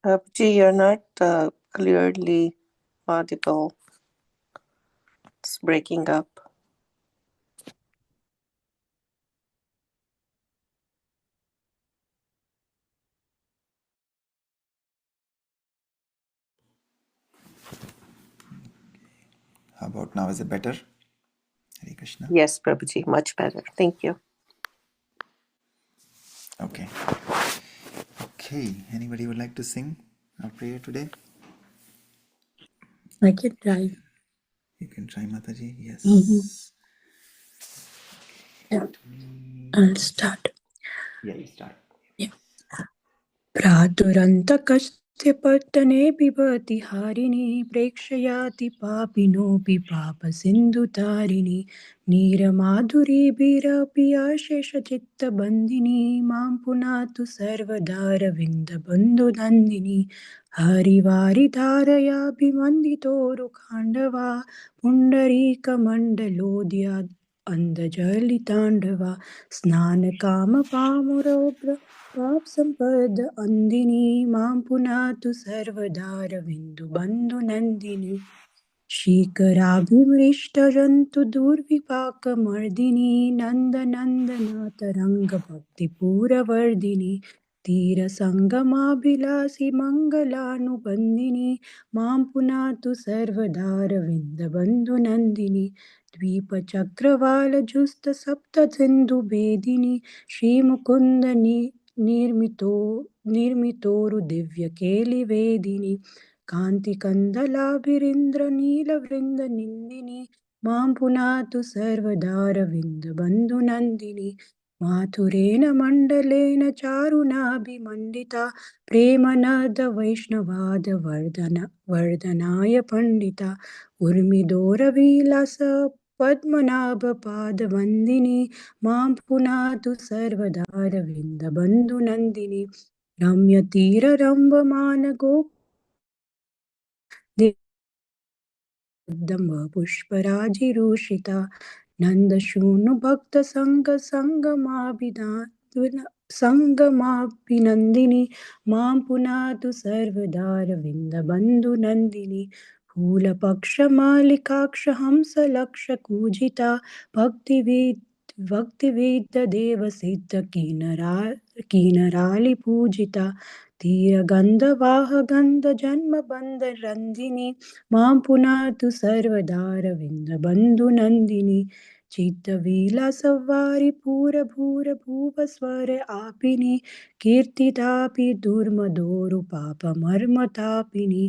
Abji, you're not clearly audible. It's breaking up. How about now? Is it better? Hare Krishna. Yes, Prabhuji, much better. Thank you. Okay. Okay. Anybody would like to sing our prayer today? I can try. You can try, Mataji. Yes. Yeah, I'll start. Yeah, you start. Yeah. भ्रातुरन्तकस्य पत्तने बिभति हारिणि प्रेक्षयाति पापिनोऽपि पापसिन्धुतारिणि नीरमाधुरीभिरपि अशेषचित्तबन्दिनी मां पुनातु सर्वदारविन्दबन्धुनन्दिनी हरिवारिधारयाभिमन्दितोरुखाण्डवा पुण्डरीकमण्डलोद्याद् अन्धजलिताण्डवा स्नानकामपामुरौभ्र पाप्सम्पद अन्दिनी मां पुनातु सर्वदारविन्दुबन्धुनन्दिनी शीकराभिमृष्टजन्तु दुर्विपाकमर्दिनी नन्दनन्दनातरङ्गभक्तिपूरवर्धिनी तीरसङ्गमाभिलाषि मङ्गलानुबन्दिनी मां पुनातु सर्वदारविन्दबन्धुनन्दिनी द्वीपचक्रवालजुस्तसप्तसिन्धुभेदिनी निर्मितोरुदिव्यकेलिवेदिनी कान्तिकन्दलाभिरिन्द्रनीलवृन्दनिन्दिनी मां पुनातु सर्वदारविन्दबन्धुनन्दिनी माथुरेण मण्डलेन चारुणाभिमण्डिता प्रेमनदवैष्णवादवर्धनाय पण्डिता उर्मिदोरविलास पद्मनाभपादवन्दिनी मां पुनातु सर्वदारविन्दबन्धुनन्दिनी रम्यतीररम्भमानगो पुष्पराजिरूषिता नन्दशूनुभक्तसङ्गमाभिनन्दिनी मां पुनातु सर्वदारविन्दबन्धुनन्दिनी फूलपक्षमालिकाक्षहंसलक्षकूजिता भक्तिवेद्यदेवसिद्धकिन्नरालिपूजिता तीरगन्धवाहगन्धजन्मबन्धरन्दिनी मां पुनातु सर्वदारविन्दबन्धुनन्दिनी चित्तविलासवारि पूरभूरभुवस्वर आपिनि कीर्तितापि दुर्मदोरुपापमर्मतापिनि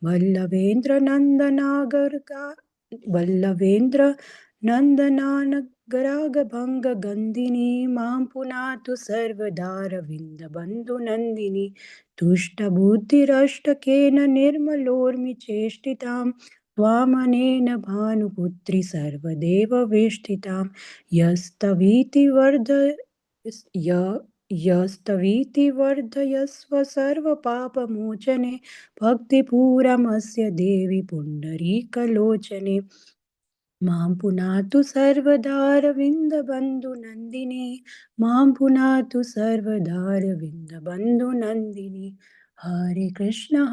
वल्लवेन्द्रनन्दनागरागभङ्गगन्धिनी मां पुनातु सर्वदारविन्दबन्धुनन्दिनी तुष्टबुद्धिरष्टकेन निर्मलोर्मिचेष्टितां त्वामनेन भानुपुत्री सर्वदेववेष्टितां यस्तवीति वर्धयस्व सर्वपापमोचने भक्तिपूरमस्य देवि पुण्डरीकलोचने मां पुनातु सर्वदारविन्दबन्धुनन्दिनी मां पुनातु सर्वदारविन्दबन्धुनन्दिनी हरे Krishna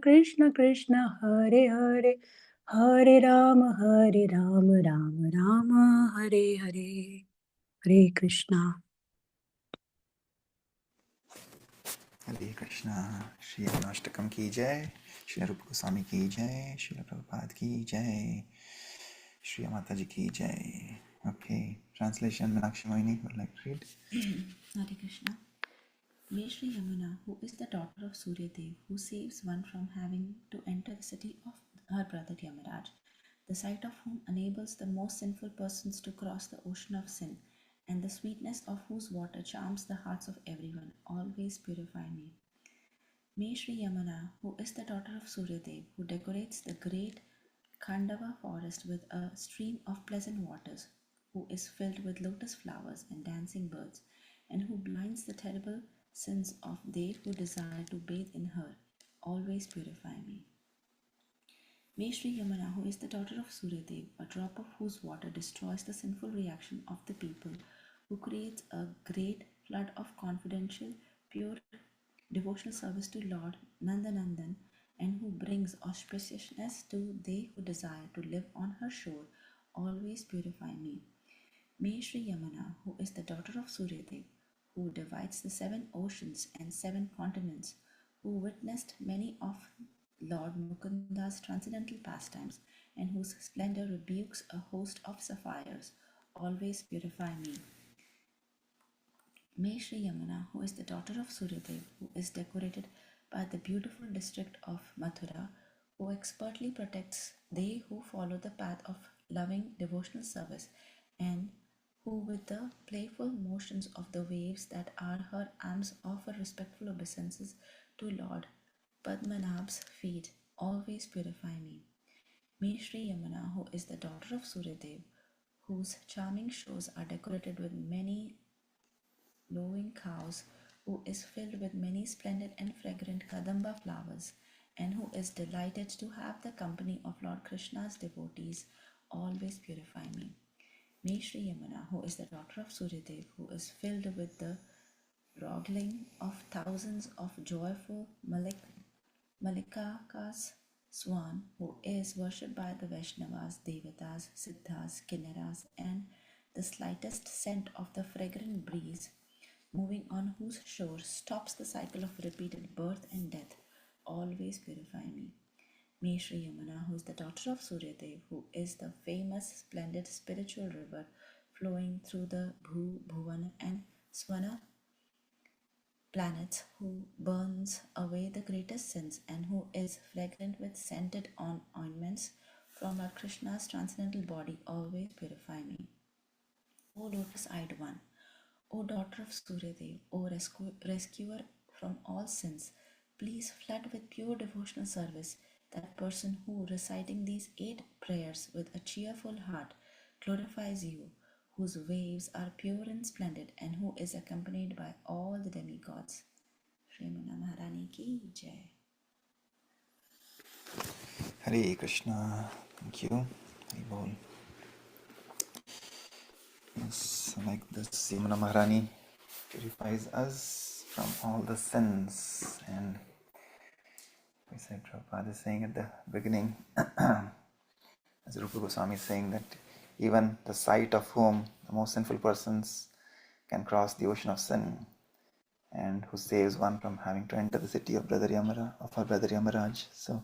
Krishna Krishna Hare Hare Hare Ram Ram Ram Hare Hare Hare Krishna Hare Krishna. Shri Anashtakam ki jai. Shri Rupa Goswami ki jai. Shri Prabhupada ki jai. Shri Mataji ki jai. Okay. Translation, Meenakshi Mohini would like to read. Hare Krishna. May Shri Yamuna, who is the daughter of Suryadev, who saves one from having to enter the city of her brother Yamaraj, the sight of whom enables the most sinful persons to cross the ocean of sin, and the sweetness of whose water charms the hearts of everyone, always purify me. May Shri Yamuna, who is the daughter of Suryadev, who decorates the great Khandava forest with a stream of pleasant waters, who is filled with lotus flowers and dancing birds, and who blinds the terrible sins of they who desire to bathe in her, always purify me. May Shri Yamuna, who is the daughter of Suryadev, a drop of whose water destroys the sinful reaction of the people, who creates a great flood of confidential, pure devotional service to Lord Nandanandan, and who brings auspiciousness to they who desire to live on her shore, always purify me. May Shri Yamuna, who is the daughter of Suryadev, who divides the 7 oceans and 7 continents, who witnessed many of Lord Mukunda's transcendental pastimes, and whose splendor rebukes a host of sapphires, always purify me. May Shri Yamuna, who is the daughter of Suryadev, who is decorated by the beautiful district of Mathura, who expertly protects they who follow the path of loving devotional service, and who with the playful motions of the waves that are her arms offer respectful obeisances to Lord Padmanabh's feet, always purify me. May Shri Yamuna, who is the daughter of Suryadev, whose charming shores are decorated with many lowing cows, who is filled with many splendid and fragrant kadamba flowers, and who is delighted to have the company of Lord Krishna's devotees, always purify me. May Shri Yamuna, who is the daughter of Suryadev, who is filled with the wrangling of thousands of joyful Malikakas swan, who is worshipped by the Vaishnavas, Devatas, Siddhas, Kinnaras, and the slightest scent of the fragrant breeze moving on whose shore stops the cycle of repeated birth and death, always purify me. May Shri Yamuna, who is the daughter of Suryadev, who is the famous, splendid spiritual river flowing through the Bhuvana and Swana planets, who burns away the greatest sins and who is fragrant with scented ointments from Lord Krishna's transcendental body, always purify me. O lotus-eyed one, O daughter of Suryadev, O rescuer from all sins, please flood with pure devotional service that person who, reciting these 8 prayers with a cheerful heart, glorifies you, whose waves are pure and splendid, and who is accompanied by all the demigods. Shri Yamuna Maharani ki jai. Hare Krishna. Thank you. Hari Bol. Yes, like this, Yamuna Maharani purifies us from all the sins. And we said Prabhupada is saying at the beginning, as Rupa Goswami is saying, that even the sight of whom the most sinful persons can cross the ocean of sin, and who saves one from having to enter the city of our brother Yamaraj. So,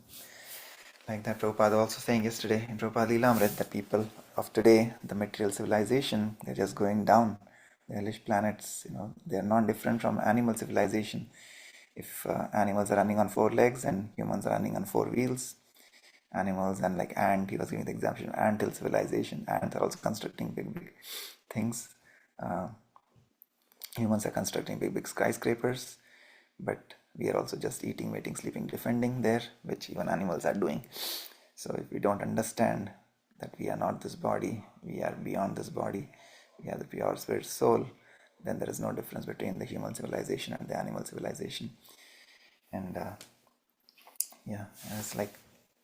like that, Prabhupada also saying yesterday in Prabhupada Leelamrit that people of today, the material civilization, they're just going down. The hellish planets, they are not different from animal civilization. If animals are running on 4 legs and humans are running on 4 wheels, animals and like ant, he was giving the example of ant hill civilization. Ants are also constructing big things. Humans are constructing big skyscrapers, but we are also just eating, waiting, sleeping, defending there, which even animals are doing. So if we don't understand that we are not this body, we are beyond this body, we are the pure spirit soul, then there is no difference between the human civilization and the animal civilization. And it's like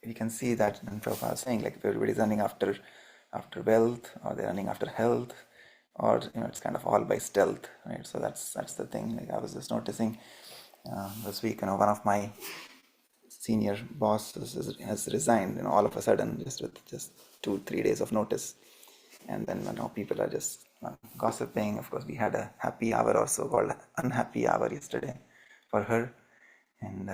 we can see that in Prabhupada saying, like, if everybody's running after wealth, or they're running after health, or it's kind of all by stealth, right? So that's the thing. Like, I was just noticing this week, one of my senior bosses has resigned, all of a sudden, just with 2-3 days of notice, and then people are just gossiping. Of course, we had a happy hour or so called unhappy hour yesterday for her, and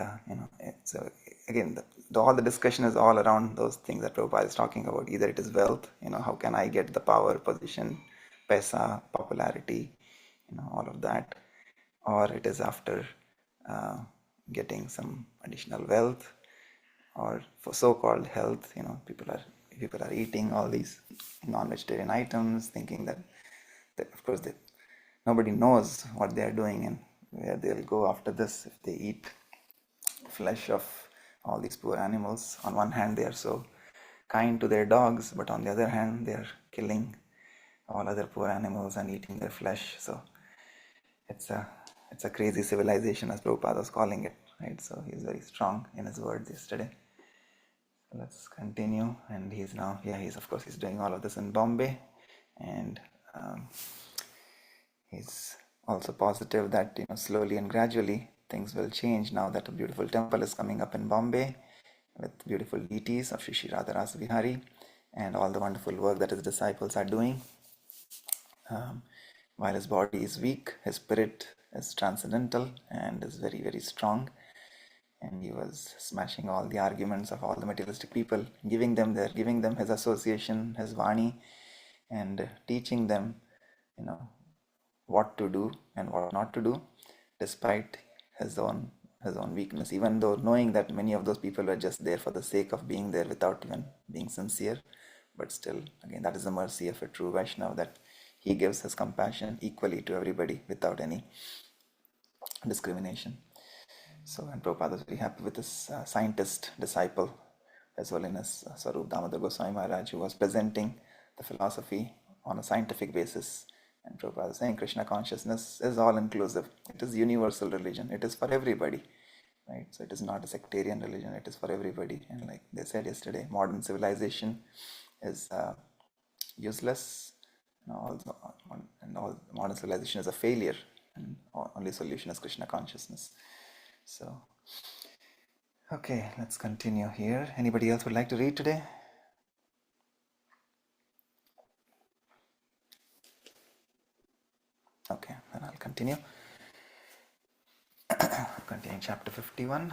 so again, all the discussion is all around those things that Prabhupada is talking about. Either it is wealth, how can I get the power, position, paisa, popularity, all of that, or it is after getting some additional wealth, or for so-called health. People are eating all these non-vegetarian items, thinking that of course nobody knows what they are doing and where they'll go after this if they eat flesh of all these poor animals. On one hand, they are so kind to their dogs, but on the other hand, they are killing all other poor animals and eating their flesh. So it's a crazy civilization, as Prabhupada was calling it, right? So he's very strong in his words yesterday. So let's continue. And he's doing all of this in Bombay, and he's also positive that slowly and gradually things will change now that a beautiful temple is coming up in Bombay with beautiful deities of Shri Shri Radha Rasa Vihari and all the wonderful work that his disciples are doing. While his body is weak, his spirit is transcendental and is very, very strong. And he was smashing all the arguments of all the materialistic people, giving them his association, his Vani, and teaching them, what to do and what not to do, despite his own weakness, even though knowing that many of those people were just there for the sake of being there without even being sincere. But still, again, that is the mercy of a true Vaishnava, that he gives his compassion equally to everybody without any discrimination. So, and Prabhupada was very happy with this scientist disciple, His Holiness Swarup Damodar Goswami Maharaj, who was presenting the philosophy on a scientific basis. And Prabhupada is saying Krishna consciousness is all inclusive. It is universal religion. It is for everybody, right? So it is not a sectarian religion. It is for everybody. And like they said yesterday, modern civilization is useless. All modern civilization is a failure, and only solution is Krishna consciousness. So, okay, let's continue here. Anybody else would like to read today? Okay, then I'll continue. Continuing chapter 51.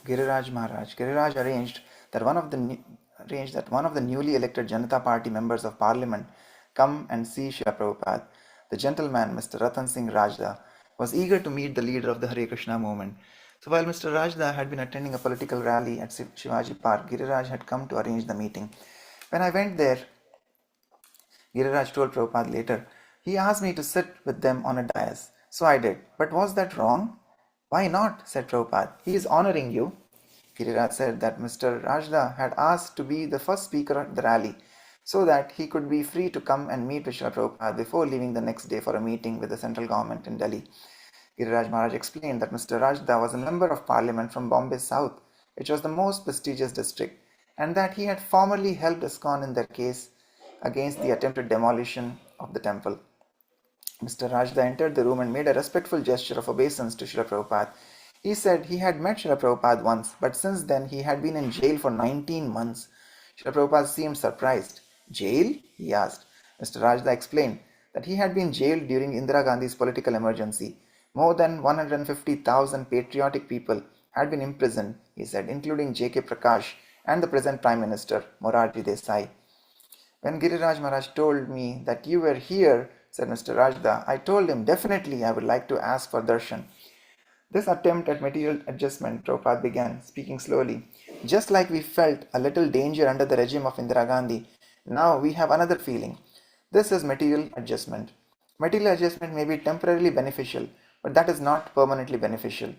Giriraj Maharaj. Giriraj arranged that one of the newly elected Janata Party members of Parliament come and see Srila Prabhupada. The gentleman, Mr. Ratan Singh Rajda, was eager to meet the leader of the Hare Krishna movement. So while Mr. Rajda had been attending a political rally at Shivaji Park, Giriraj had come to arrange the meeting. When I went there, Giriraj told Prabhupada later, he asked me to sit with them on a dais. So I did. But was that wrong? Why not? Said Prabhupada. He is honoring you. Giriraj said that Mr. Rajda had asked to be the first speaker at the rally so that he could be free to come and meet with Srila Prabhupada before leaving the next day for a meeting with the central government in Delhi. Giriraj Maharaj explained that Mr. Rajda was a member of Parliament from Bombay South, which was the most prestigious district, and that he had formerly helped ISKCON in their case against the attempted demolition of the temple. Mr. Rajda entered the room and made a respectful gesture of obeisance to Srila Prabhupada. He said he had met Srila Prabhupada once, but since then he had been in jail for 19 months. Srila Prabhupada seemed surprised. Jail? He asked. Mr. Rajda explained that he had been jailed during Indira Gandhi's political emergency. More than 150,000 patriotic people had been imprisoned, he said, including J.K. Prakash and the present Prime Minister, Morarji Desai. When Giriraj Maharaj told me that you were here, said Mr. Rajda, I told him definitely I would like to ask for darshan. This attempt at material adjustment, Prabhupada began, speaking slowly. Just like we felt a little danger under the regime of Indira Gandhi, now we have another feeling. This is material adjustment. Material adjustment may be temporarily beneficial, but that is not permanently beneficial.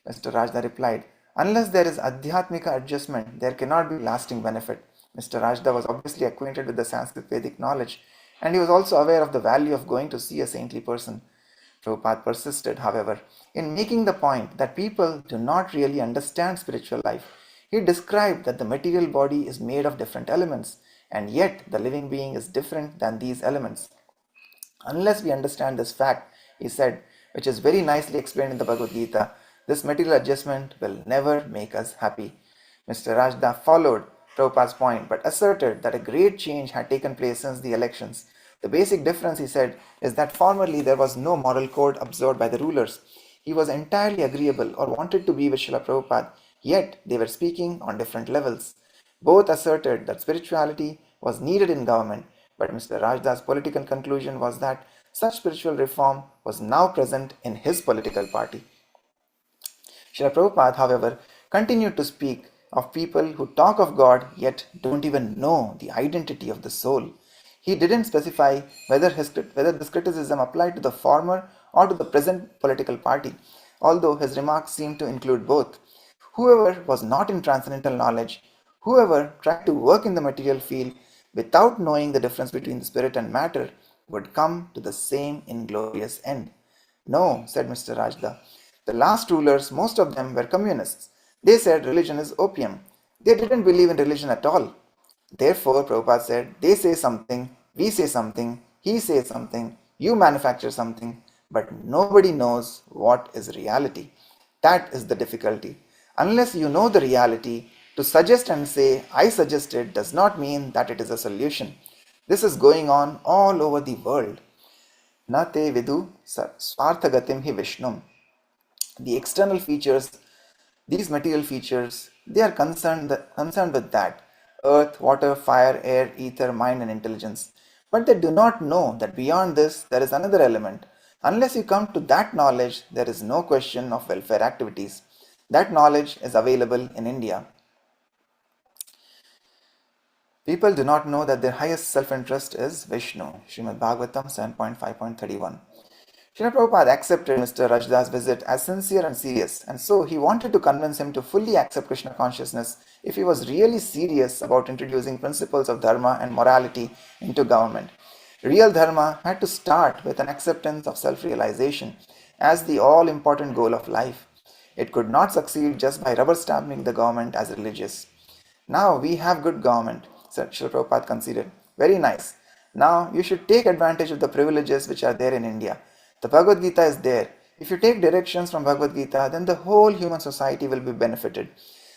Mr. Rajda replied, unless there is adhyatmika adjustment, there cannot be lasting benefit. Mr. Rajda was obviously acquainted with the Sanskrit Vedic knowledge, and he was also aware of the value of going to see a saintly person. Prabhupada persisted, however, in making the point that people do not really understand spiritual life. He described that the material body is made of different elements, and yet the living being is different than these elements. Unless we understand this fact, he said, which is very nicely explained in the Bhagavad Gita, this material adjustment will never make us happy. Mr. Rajda followed Prabhupada's point, but asserted that a great change had taken place since the elections. The basic difference, he said, is that formerly there was no moral code observed by the rulers. He was entirely agreeable or wanted to be with Srila Prabhupada, yet they were speaking on different levels. Both asserted that spirituality was needed in government, but Mr. Rajda's political conclusion was that Such spiritual reform was now present in his political party. Srila Prabhupada, however, continued to speak of people who talk of God yet don't even know the identity of the soul. He didn't specify whether this criticism applied to the former or to the present political party, although his remarks seemed to include both. Whoever was not in transcendental knowledge, whoever tried to work in the material field without knowing the difference between the spirit and matter, would come to the same inglorious end. No, said Mr. Rajda. The last rulers, most of them were communists. They said religion is opium. They didn't believe in religion at all. Therefore, Prabhupada said, they say something, we say something, he says something, you manufacture something, but nobody knows what is reality. That is the difficulty. Unless you know the reality, to suggest and say, I suggested, does not mean that it is a solution. This is going on all over the world. Na te vidu svarthagatim hi Vishnum. The external features, these material features, they are concerned with that. Earth, water, fire, air, ether, mind and intelligence. But they do not know that beyond this there is another element. Unless you come to that knowledge, there is no question of welfare activities. That knowledge is available in India. People do not know that their highest self-interest is Vishnu. Srimad Bhagavatam 7.5.31. Srila Prabhupada accepted Mr. Rajda's visit as sincere and serious, and so he wanted to convince him to fully accept Krishna consciousness if he was really serious about introducing principles of dharma and morality into government. Real dharma had to start with an acceptance of self-realization as the all-important goal of life. It could not succeed just by rubber stamping the government as religious. Now we have good government, said Srila Prabhupada conceded. Very nice. Now you should take advantage of the privileges which are there in India. The Bhagavad Gita is there. If you take directions from Bhagavad Gita, then the whole human society will be benefited.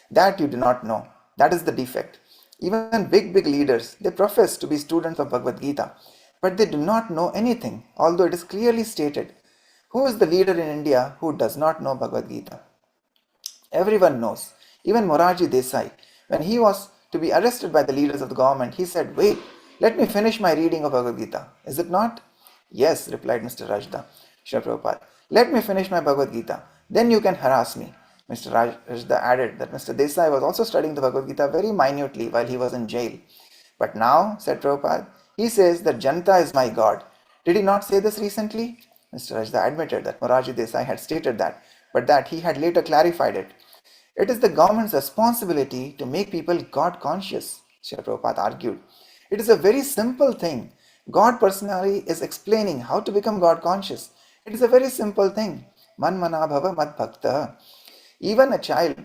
That you do not know. That is the defect. Even big leaders, they profess to be students of Bhagavad Gita, but they do not know anything, although it is clearly stated. Who is the leader in India who does not know Bhagavad Gita? Everyone knows. Even Morarji Desai, when he was to be arrested by the leaders of the government, he said, wait, let me finish my reading of Bhagavad Gita. Is it not? Yes, replied Mr. Rajda. Srila Prabhupada, let me finish my Bhagavad Gita. Then you can harass me. Mr. Rajda added that Mr. Desai was also studying the Bhagavad Gita very minutely while he was in jail. But now, said Prabhupada, he says that Janta is my God. Did he not say this recently? Mr. Rajda admitted that Morarji Desai had stated that, but that he had later clarified it. It is the government's responsibility to make people God conscious, Srila Prabhupada argued. It is a very simple thing. God personally is explaining how to become God conscious. It is a very simple thing. Man mana bhava mad bhakta. Even a child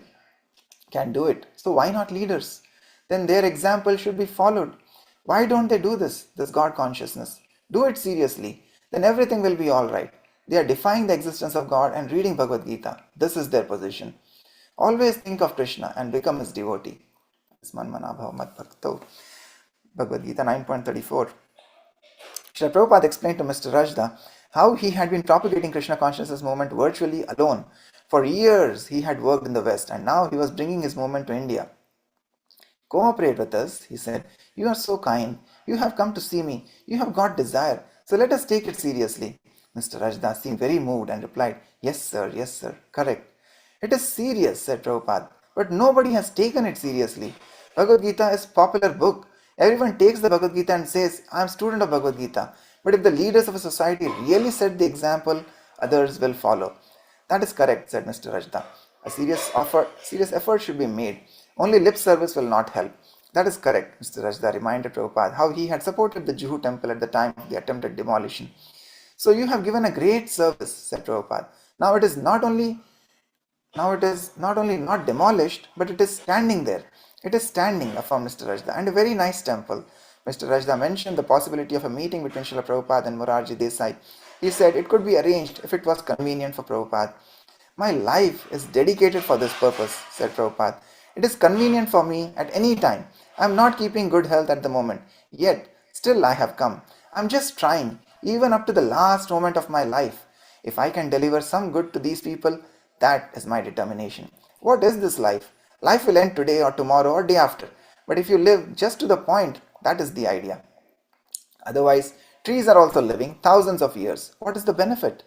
can do it. So why not leaders? Then their example should be followed. Why don't they do this God consciousness? Do it seriously. Then everything will be alright. They are defying the existence of God and reading Bhagavad Gita. This is their position. Always think of Krishna and become his devotee. Man mana bhava mad bhakta. Bhagavad Gita 9.34. Srila Prabhupada explained to Mr. Rajda how he had been propagating Krishna consciousness movement virtually alone. For years he had worked in the West and now he was bringing his movement to India. Cooperate with us, he said. You are so kind. You have come to see me. You have got desire. So let us take it seriously. Mr. Rajda seemed very moved and replied, yes sir, correct. It is serious, said Prabhupada, but nobody has taken it seriously. Bhagavad Gita is a popular book. Everyone takes the Bhagavad Gita and says, I am a student of Bhagavad Gita. But if the leaders of a society really set the example, others will follow. That is correct, said Mr. Rajda. A serious effort should be made. Only lip service will not help. That is correct, Mr. Rajda reminded Prabhupada how he had supported the Juhu temple at the time of the attempted demolition. So you have given a great service, said Prabhupada. Now it is not only not demolished, but it is standing there. It is standing, affirmed Mr. Rajda, and a very nice temple. Mr. Rajda mentioned the possibility of a meeting between Srila Prabhupada and Morarji Desai. He said it could be arranged if it was convenient for Prabhupada. My life is dedicated for this purpose, said Prabhupada. It is convenient for me at any time. I am not keeping good health at the moment. Yet, still I have come. I am just trying, even up to the last moment of my life. If I can deliver some good to these people, that is my determination. What is this life? Life will end today or tomorrow or day after. But if you live just to the point, that is the idea. Otherwise, Trees are also living thousands of years. What is the benefit?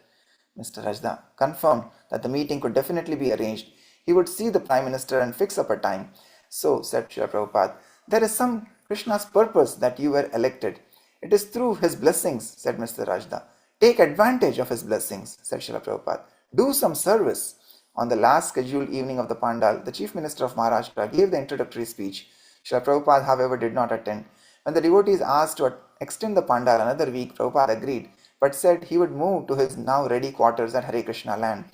Mr. Rajda confirmed that the meeting could definitely be arranged. He would see the Prime Minister and fix up a time. So, said Srila Prabhupada, there is some Krishna's purpose that you were elected. It is through his blessings, said Mr. Rajda. Take advantage of his blessings, said Srila Prabhupada. Do some service. On the last scheduled evening of the Pandal, the Chief Minister of Maharashtra gave the introductory speech. Srila Prabhupada, however, did not attend. When the devotees asked to extend the Pandal another week, Prabhupada agreed, but said he would move to his now ready quarters at Hare Krishna land.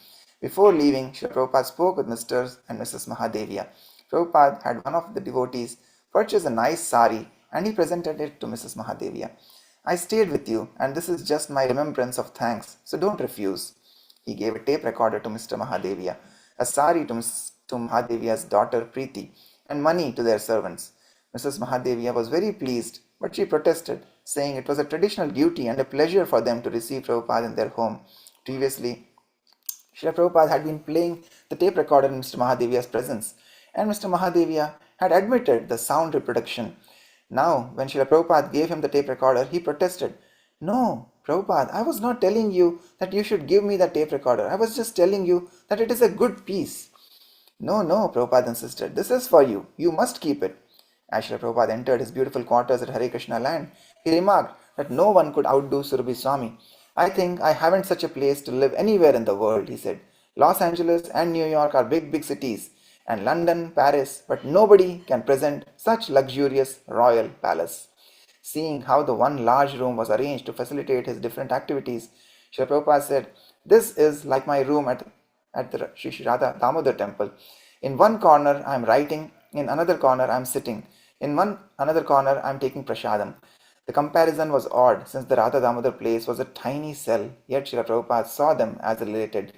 Before leaving, Srila Prabhupada spoke with Mr. and Mrs. Mahadevia. Prabhupada had one of the devotees purchase a nice sari and he presented it to Mrs. Mahadevia. I stayed with you and this is just my remembrance of thanks, so don't refuse. He gave a tape recorder to Mr. Mahadevia, a sari to Mahadevia's daughter Preeti, and money to their servants. Mrs. Mahadevia was very pleased, but she protested, saying it was a traditional duty and a pleasure for them to receive Prabhupada in their home. Previously, Srila Prabhupada had been playing the tape recorder in Mr. Mahadevia's presence, and Mr. Mahadevia had admitted the sound reproduction. Now, when Srila Prabhupada gave him the tape recorder, he protested, No, Prabhupada, I was not telling you that you should give me the tape recorder. I was just telling you that it is a good piece. No, Prabhupada insisted. This is for you. You must keep it. As Srila Prabhupada entered his beautiful quarters at Hare Krishna land, he remarked that no one could outdo Surabhi Swami. I think I haven't such a place to live anywhere in the world, he said. Los Angeles and New York are big cities, and London, Paris, but nobody can present such luxurious royal palace. Seeing how the one large room was arranged to facilitate his different activities, Srila Prabhupada said, This is like my room at the Sri Radha Damodar temple. In one corner I am writing, in another corner I am sitting, in another corner I am taking prasadam. The comparison was odd since the Radha Damodar place was a tiny cell, yet Srila Prabhupada saw them as related.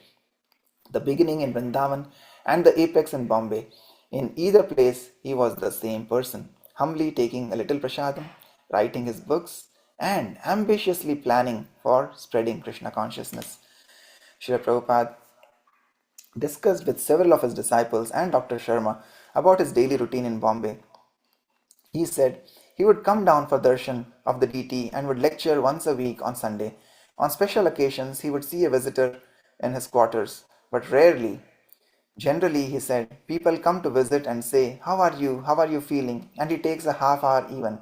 The beginning in Vrindavan and the apex in Bombay. In either place he was the same person, humbly taking a little prasadam, writing his books, and ambitiously planning for spreading Krishna consciousness. Srila Prabhupada discussed with several of his disciples and Dr. Sharma about his daily routine in Bombay. He said he would come down for darshan of the deity and would lecture once a week on Sunday. On special occasions, he would see a visitor in his quarters, but rarely. Generally, he said, people come to visit and say, How are you feeling? And he takes a half hour even.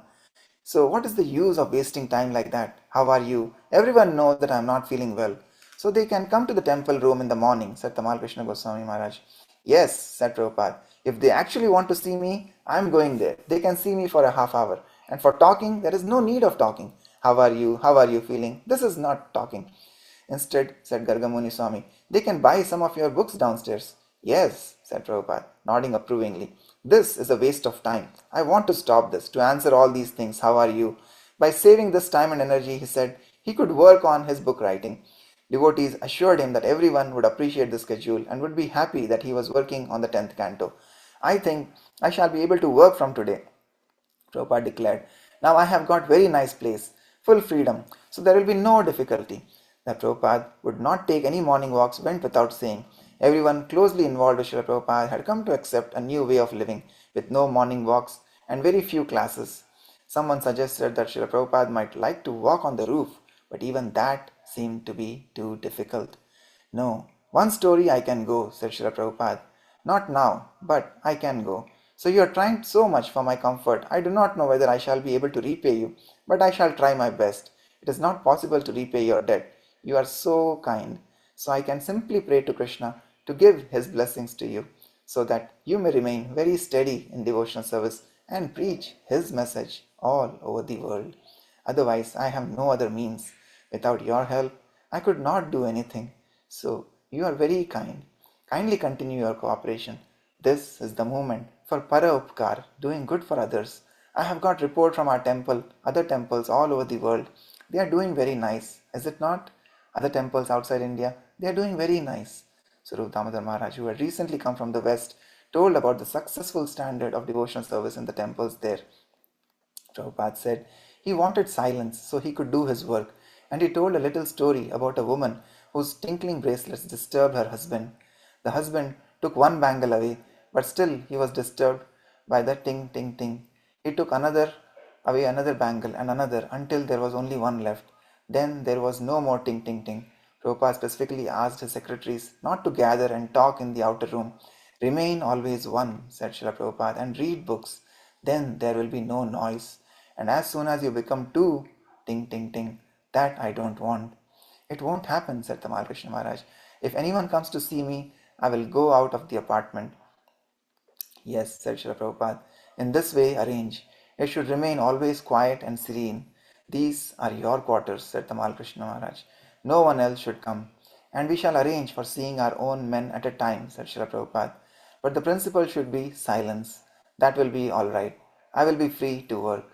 So what is the use of wasting time like that? How are you? Everyone knows that I am not feeling well. So they can come to the temple room in the morning, said Tamal Krishna Goswami Maharaj. Yes, said Prabhupada. If they actually want to see me, I am going there. They can see me for a half hour. And for talking, there is no need of talking. How are you? How are you feeling? This is not talking. Instead, said Gargamuni Swami, they can buy some of your books downstairs. Yes, said Prabhupada, nodding approvingly. This is a waste of time. I want to stop this, to answer all these things. How are you? By saving this time and energy, he said, he could work on his book writing. Devotees assured him that everyone would appreciate the schedule and would be happy that he was working on the 10th canto. I think I shall be able to work from today, Prabhupada declared. Now I have got very nice place, full freedom, so there will be no difficulty. That Prabhupada would not take any morning walks went without saying. Everyone closely involved with Srila Prabhupada had come to accept a new way of living, with no morning walks and very few classes. Someone suggested that Srila Prabhupada might like to walk on the roof, but even that seemed to be too difficult. No, one story I can go, said Srila Prabhupada. Not now, but I can go. So you are trying so much for my comfort. I do not know whether I shall be able to repay you, but I shall try my best. It is not possible to repay your debt. You are so kind. So I can simply pray to Krishna to give his blessings to you, so that you may remain very steady in devotional service and preach his message all over the world. Otherwise, I have no other means. Without your help, I could not do anything. So you are very kind. Kindly continue your cooperation. This is the moment for para upkar, doing good for others. I have got report from our temple, other temples all over the world. They are doing very nice, is it not? Other temples outside India, they are doing very nice. Swarup Damodar Maharaj, who had recently come from the west, told about the successful standard of devotional service in the temples there. Prabhupada said he wanted silence so he could do his work, and he told a little story about a woman whose tinkling bracelets disturbed her husband. The husband took one bangle away, but still he was disturbed by the ting ting ting. He took another bangle and another until there was only one left. Then there was no more ting ting ting. Prabhupada specifically asked his secretaries not to gather and talk in the outer room. Remain always one, said Srila Prabhupada, and read books. Then there will be no noise. And as soon as you become two, ting ting ting, that I don't want. It won't happen, said Tamal Krishna Maharaj. If anyone comes to see me, I will go out of the apartment. Yes, said Srila Prabhupada. In this way, arrange. It should remain always quiet and serene. These are your quarters, said Tamal Krishna Maharaj. No one else should come. And we shall arrange for seeing our own men at a time, said Srila Prabhupada. But the principle should be silence. That will be all right. I will be free to work.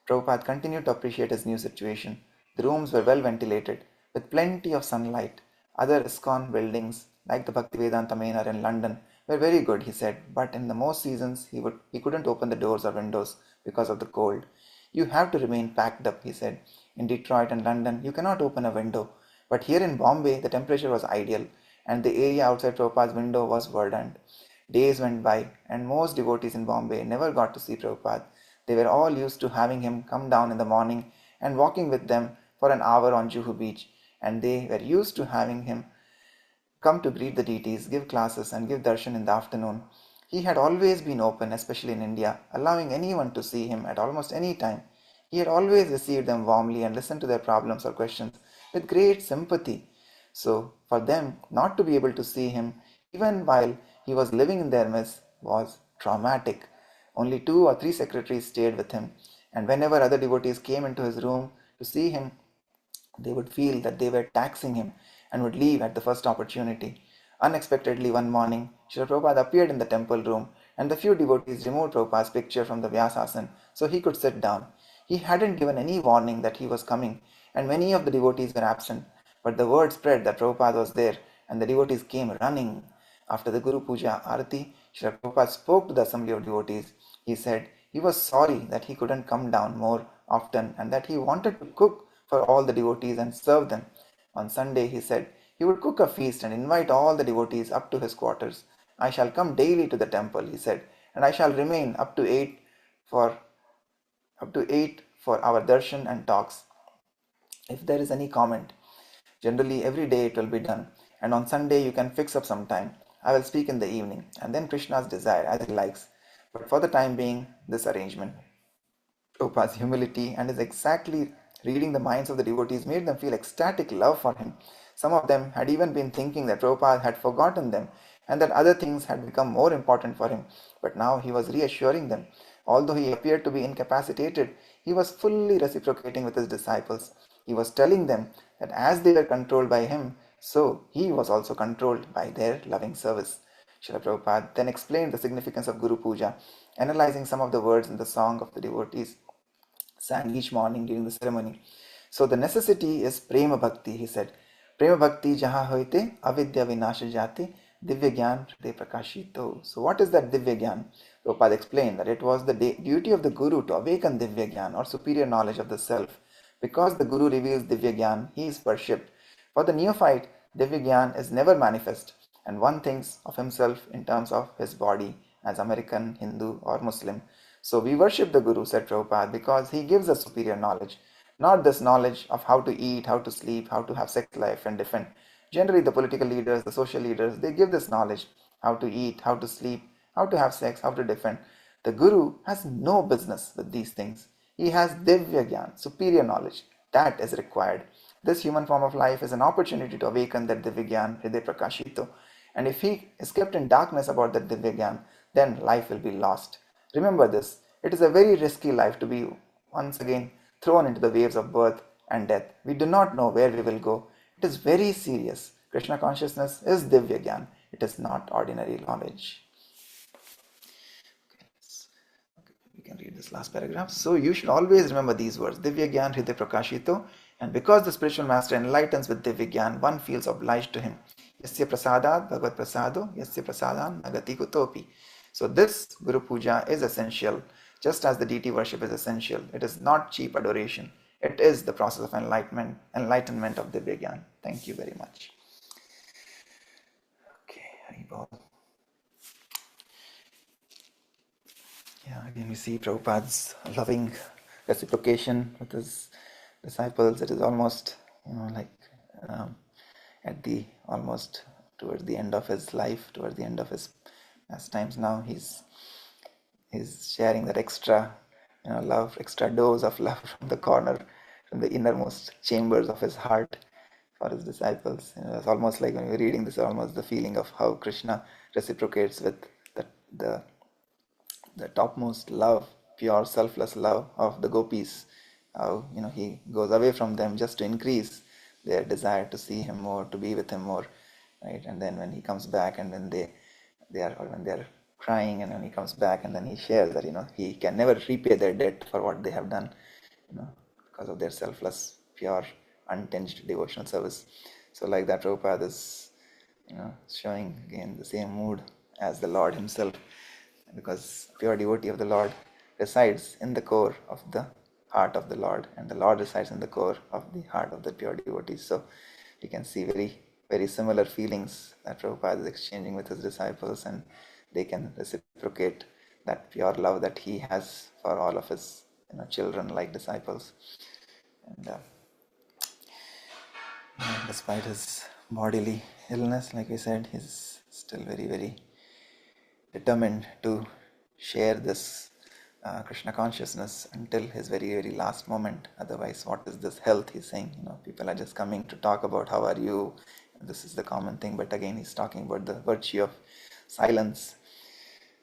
Prabhupada continued to appreciate his new situation. The rooms were well ventilated, with plenty of sunlight. Other ISKCON buildings, like the Bhaktivedanta Manor in London, were very good, he said, but in the most seasons he couldn't open the doors or windows because of the cold. You have to remain packed up, he said. In Detroit and London, you cannot open a window. But here in Bombay, the temperature was ideal, and the area outside Prabhupada's window was verdant. Days went by, and most devotees in Bombay never got to see Prabhupada. They were all used to having him come down in the morning and walking with them for an hour on Juhu Beach, and they were used to having him come to greet the deities, give classes, and give darshan in the afternoon. He had always been open, especially in India, allowing anyone to see him at almost any time. He had always received them warmly and listened to their problems or questions with great sympathy. So, for them not to be able to see him, even while he was living in their midst, was traumatic. Only 2 or 3 secretaries stayed with him, and whenever other devotees came into his room to see him, they would feel that they were taxing him and would leave at the first opportunity. Unexpectedly, one morning, Srila Prabhupada appeared in the temple room, and the few devotees removed Prabhupada's picture from the Vyasasan so he could sit down. He hadn't given any warning that he was coming, and many of the devotees were absent. But the word spread that Prabhupada was there, and the devotees came running. After the Guru Puja Arati, Srila Prabhupada spoke to the assembly of devotees. He said he was sorry that he couldn't come down more often and that he wanted to cook for all the devotees and serve them. On Sunday, he said, he would cook a feast and invite all the devotees up to his quarters. I shall come daily to the temple, he said, and I shall remain up to 8 for our darshan and talks. If there is any comment, generally every day it will be done, and on Sunday you can fix up some time. I will speak in the evening, and then Krishna's desire as he likes. But for the time being, this arrangement. Prabhupada's humility and his exactly reading the minds of the devotees made them feel ecstatic love for him. Some of them had even been thinking that Prabhupada had forgotten them and that other things had become more important for him. But now he was reassuring them. Although he appeared to be incapacitated, he was fully reciprocating with his disciples. He was telling them that as they were controlled by him, so he was also controlled by their loving service. Srila Prabhupada then explained the significance of Guru Puja, analyzing some of the words in the song of the devotees sang each morning during the ceremony. So the necessity is prema bhakti, he said. Prema bhakti jaha hoite avidya vinasha jati divya gyan hriday prakashito. So what is that divya gyan? Prabhupada explained that it was the duty of the Guru to awaken divya gyan or superior knowledge of the self. Because the Guru reveals divya gyan, he is worshipped. For the neophyte, divya gyan is never manifest, and one thinks of himself in terms of his body as American, Hindu, or Muslim. So we worship the Guru, said Prabhupada, because he gives us superior knowledge, not this knowledge of how to eat, how to sleep, how to have sex life and defend. Generally, the political leaders, the social leaders, they give this knowledge, how to eat, how to sleep, how to have sex, how to defend. The Guru has no business with these things. He has Divya Gyan, superior knowledge. That is required. This human form of life is an opportunity to awaken that Divya Gyan, Hriday Prakashito. And if he is kept in darkness about that Divya Gyan, then life will be lost. Remember this, it is a very risky life to be once again thrown into the waves of birth and death. We do not know where we will go. It is very serious. Krishna consciousness is Divya Gyan. It is not ordinary knowledge. Okay, we can read this last paragraph. So you should always remember these words, Divya Gyan Hriday Prakashito, and because the spiritual master enlightens with Divya Gyan, one feels obliged to him. Yasya prasadat bhagavad prasado, yasya prasadan nagati kutopi. So this Guru Puja is essential, just as the deity worship is essential. It is not cheap adoration. It is the process of enlightenment of Divya Gyan. Thank you very much. Okay, Haribol. Yeah, again we see Prabhupada's loving reciprocation with his disciples, it is almost, like at the almost towards the end of his life, towards the end of his pastimes. Now he's sharing that extra, love, extra dose of love from the corner, from the innermost chambers of his heart for his disciples. It's almost like when you're reading this, almost the feeling of how Krishna reciprocates with the the topmost love, pure selfless love of the gopis. How he goes away from them just to increase their desire to see him more, to be with him more, right? And then when he comes back, and when when they're crying, and when he comes back, and then he shares that he can never repay their debt for what they have done, because of their selfless, pure, untinged devotional service. So like that, Prabhupada is showing again the same mood as the Lord himself, because pure devotee of the Lord resides in the core of the heart of the Lord, and the Lord resides in the core of the heart of the pure devotees. So you can see very, very similar feelings that Prabhupada is exchanging with his disciples, and they can reciprocate that pure love that he has for all of his children like disciples. And despite his bodily illness, like we said, he's still very, very determined to share this Krishna consciousness until his very, very last moment. Otherwise, what is this health? He's saying, people are just coming to talk about how are you. This is the common thing. But again, he's talking about the virtue of silence.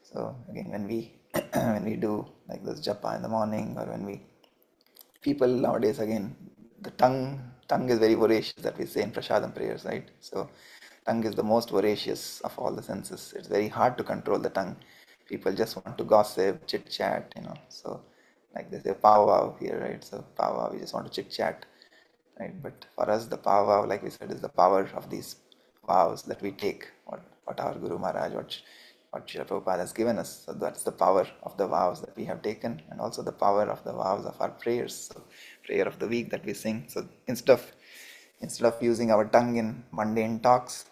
So again, when we when we do like this japa in the morning, or when we people nowadays, again, the tongue is very voracious, that we say in prasadam prayers, right? So tongue is the most voracious of all the senses. It's very hard to control the tongue. People just want to gossip, chit chat, so like they say powwow here, right? So powwow, we just want to chit chat, right? But for us, the powwow, like we said, is the power of these vows that we take, what our Guru Maharaj, what Srila Prabhupada has given us. So that's the power of the vows that we have taken, and also the power of the vows of our prayers. So prayer of the week that we sing. So instead of using our tongue in mundane talks,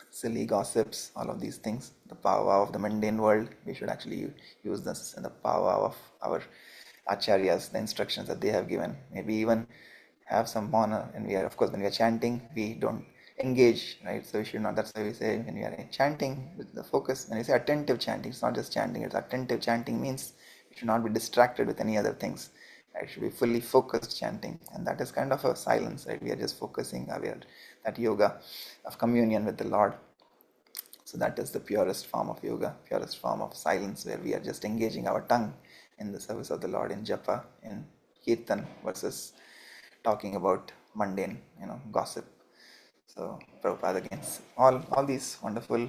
silly gossips, all of these things, the power of the mundane world, we should actually use this in the power of our acharyas, the instructions that they have given. Maybe even have some honor. And we are, of course, when we are chanting, we don't engage, right? So we should not. That's why we say when we are chanting with the focus. When we say attentive chanting, it's not just chanting. It's attentive chanting means we should not be distracted with any other things. Right? It should be fully focused chanting, and that is kind of a silence, right? We are just focusing. We are that yoga of communion with the Lord. So that is the purest form of yoga, purest form of silence, where we are just engaging our tongue in the service of the Lord, in japa, in kirtan, versus talking about mundane, gossip. So Prabhupada, again, all these wonderful,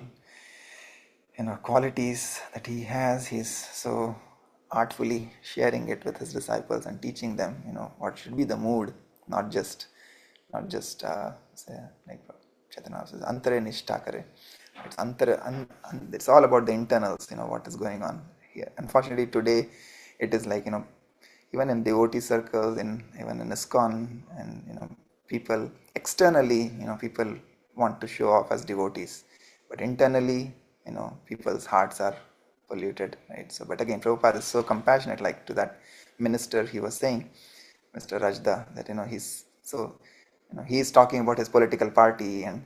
qualities that he has, he's so artfully sharing it with his disciples and teaching them, what should be the mood, not just say, like Chaitanya says, antare nishta kare. It's all about the internals, what is going on here. Unfortunately, today it is like, even in devotee circles, even in ISKCON, and people externally, people want to show off as devotees, but internally, people's hearts are polluted, right? So, but again, Prabhupada is so compassionate, like to that minister he was saying, Mr. Rajda, that he's so, he's talking about his political party, and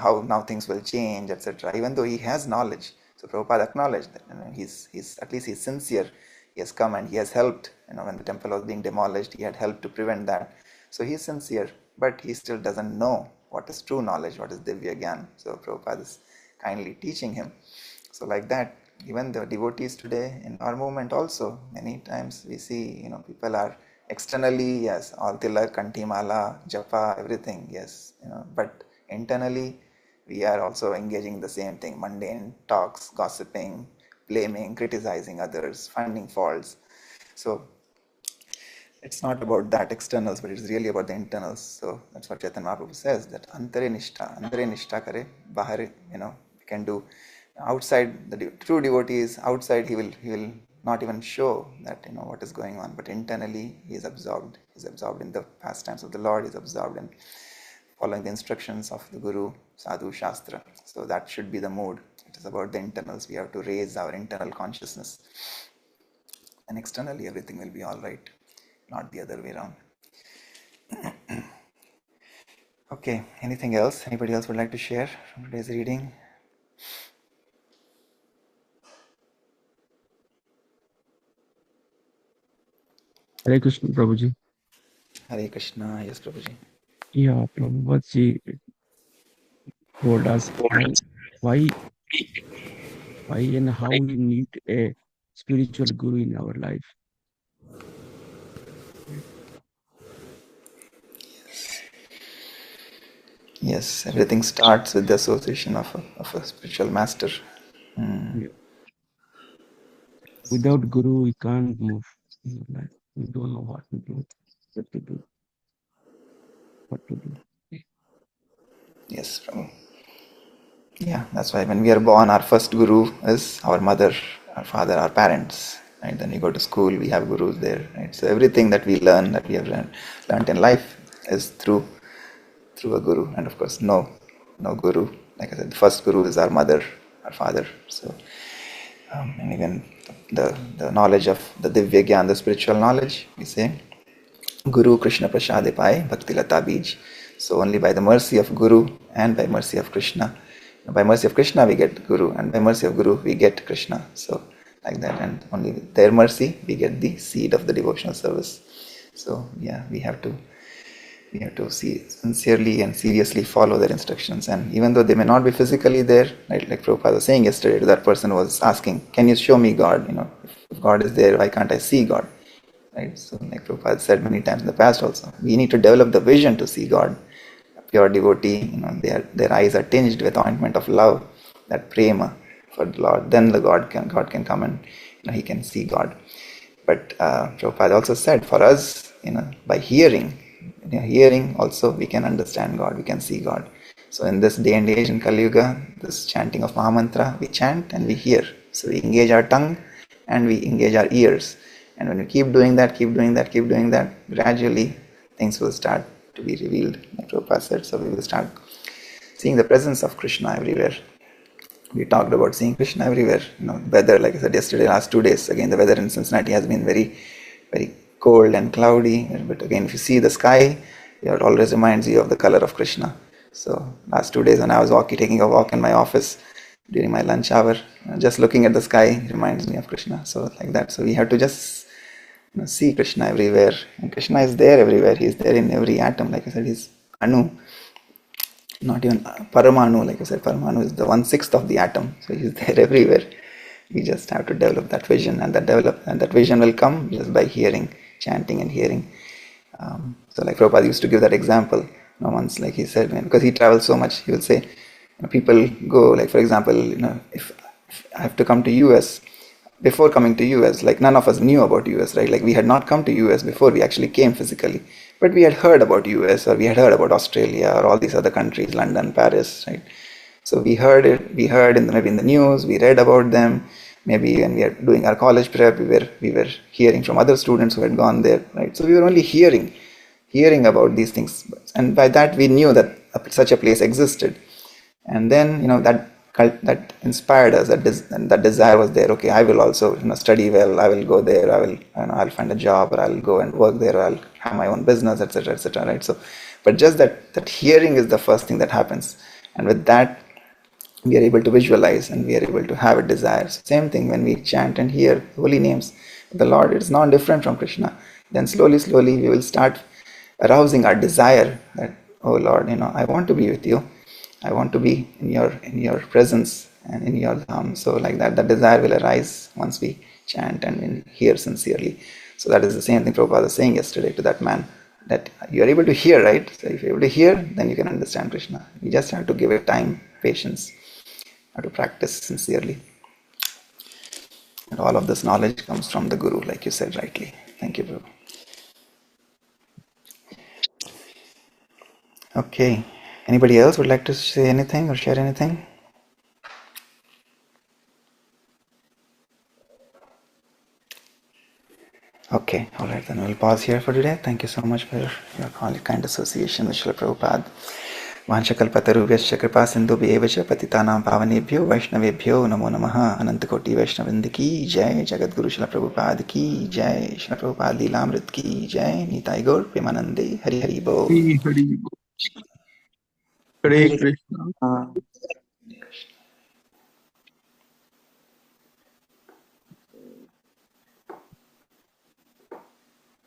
how now things will change, etc. Even though he has knowledge, so Prabhupada acknowledged that he's at least he's sincere. He has come and he has helped. When the temple was being demolished, he had helped to prevent that. So he's sincere, but he still doesn't know what is true knowledge, what is Divya Gyan. So Prabhupada is kindly teaching him. So like that, even the devotees today in our movement also, many times we see, people are externally, yes, all tilak, kantimala, japa, everything, yes, but internally we are also engaging the same thing, mundane talks, gossiping, blaming, criticizing others, finding faults. So it's not about that externals, but it's really about the internals. So that's what Chaitanya Mahaprabhu says, that antare nishta kare, bahare, you can do. Outside, the true devotees, outside he will not even show that what is going on, but internally he is absorbed. He is absorbed in the pastimes of the Lord. He is absorbed in following the instructions of the Guru, Sadhu, Shastra. So that should be the mood. It is about the internals. We have to raise our internal consciousness, and externally everything will be all right, not the other way around. Okay, anything else? Anybody else would like to share from today's reading? Hare Krishna, Prabhuji. Hare Krishna, yes, Prabhuji. Yeah, Prabhuji told us why and how we need a spiritual guru in our life. Yes, everything starts with the association of a spiritual master. Yeah. Without guru, we can't move in our life. We don't know what to do, what to do, what to do. Yes, Prabhu. Yeah, that's why when we are born, our first guru is our mother, our father, our parents. Right? Then we go to school, we have gurus there. Right? So everything that we learn, that we have learned in life, is through a guru. And of course, no guru. Like I said, the first guru is our mother, our father. So, and even the knowledge of the Divya Gyan, the spiritual knowledge, we say, Guru Krishna Prasade Pai Bhakti Lata Bij. So only by the mercy of Guru and by mercy of Krishna. By mercy of Krishna we get Guru, and by mercy of Guru we get Krishna. So like that, and only with their mercy we get the seed of the devotional service. So yeah, we have to see sincerely and seriously follow their instructions. And even though they may not be physically there, right, like Prabhupada was saying yesterday to that person who was asking, can you show me God? If God is there, why can't I see God? Right? So like Prabhupada said many times in the past also, we need to develop the vision to see God. A pure devotee, their eyes are tinged with ointment of love, that prema for the Lord. Then the God can come and he can see God. But Prabhupada also said for us, by hearing also we can understand God, we can see God. So in this day and age in Kali Yuga, this chanting of Mahamantra, we chant and we hear. So we engage our tongue and we engage our ears. And when we keep doing that, gradually things will start to be revealed, like Prabhupada said. So we will start seeing the presence of Krishna everywhere. We talked about seeing Krishna everywhere. Weather, like I said yesterday, last 2 days, again the weather in Cincinnati has been very, very cold and cloudy. But again, if you see the sky, it always reminds you of the color of Krishna. So last 2 days when I was taking a walk in my office during my lunch hour, just looking at the sky reminds me of Krishna. So like that. So we have to just see Krishna everywhere. And Krishna is there everywhere. He is there in every atom. Like I said, he's Anu. Not even Paramanu, like I said, Paramanu is the 1/6 of the atom. So he's there everywhere. We just have to develop that vision, and that vision will come just by hearing, chanting and hearing. So like Prabhupada used to give that example. Once, like he said, because he travels so much, he will say, people go, like for example, if I have to come to US, before coming to US, like none of us knew about US, right? Like we had not come to US before we actually came physically, but we had heard about US, or we had heard about Australia or all these other countries, London, Paris, right? So we heard maybe in the news, we read about them. Maybe when we are doing our college prep, we were hearing from other students who had gone there, right? So we were only hearing about these things, and by that we knew that such a place existed. And then that inspired us, that desire was there. Okay, I will also study well, I will go there, I'll find a job, or I'll go and work there, or I'll have my own business, etc., right? So but just that hearing is the first thing that happens, and with that we are able to visualize and we are able to have a desire. So same thing when we chant and hear holy names of the Lord, it is not different from Krishna. Then slowly we will start arousing our desire that, oh Lord, I want to be with you. I want to be in your presence and in your dham. So like that, the desire will arise once we chant and we hear sincerely. So that is the same thing Prabhupada was saying yesterday to that man, that you are able to hear, right? So if you're able to hear, then you can understand Krishna. You just have to give it time, patience, have to practice sincerely. And all of this knowledge comes from the Guru, like you said rightly. Thank you, Prabhu. Okay. Anybody else would like to say anything or share anything? Okay, alright, then we'll pause here for today. Thank you so much for your kind association with Srila Prabhupada. Vanchakalpatarubhyascha kripa sindhubhyev cha patitanam pavanebhyo vaishnavebhyo namo namaha. Anantakoti Vaishnavinda ki jai. Jagadguru Srila Prabhupada ki jai. Srila Prabhupada Leelamrit ki jai. Nitai Gaur Premanande. Hari Hari Bol. Hari Bol. Hare Hare Krishna.